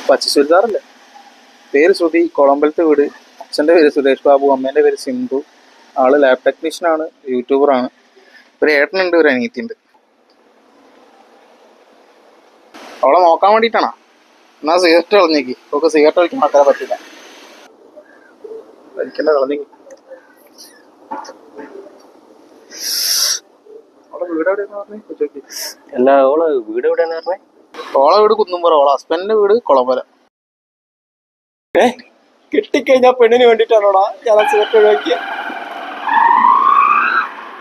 പച്ച ചുരിദാറല്ലേ? പേര് ശ്രുതി, കൊളമ്പലത്തെ വീട്. അച്ഛൻ്റെ പേര് സുരേഷ് ബാബു, അമ്മേൻ്റെ പേര് സിന്ധു. ആള് ലാബ് ടെക്നീഷ്യനാണ്, യൂട്യൂബറാണ്. ഒരു ഏട്ടനുണ്ട്, ഒരു അനിയത്തിയുണ്ട്. അവളെ നോക്കാൻ വേണ്ടിയിട്ടാണോ? എന്നാൽ സിഗരറ്റ് കളഞ്ഞേക്ക്. ഒക്കെ സിഗരറ്റ് വലിക്കാൻ മാത്രമേ പറ്റില്ല. വലിക്കണ്ട, കളഞ്ഞേക്ക്. അവളെ വീട് എവിടെയാന്ന് പറഞ്ഞേ? അല്ല, ഓളെ വീട് എവിടെയാന്ന് പറഞ്ഞേ? ഓളെ വീട് കുന്നുംപുറം, ഓളെ ഹസ്ബൻഡിന്റെ വീട് കൊളമ്പലം. കിട്ടിക്കഴിഞ്ഞാ പെണ്ണിന് വേണ്ടിട്ടാണോടാ ഞാൻ സിഗരറ്റ് ഒഴിവാക്കിയ?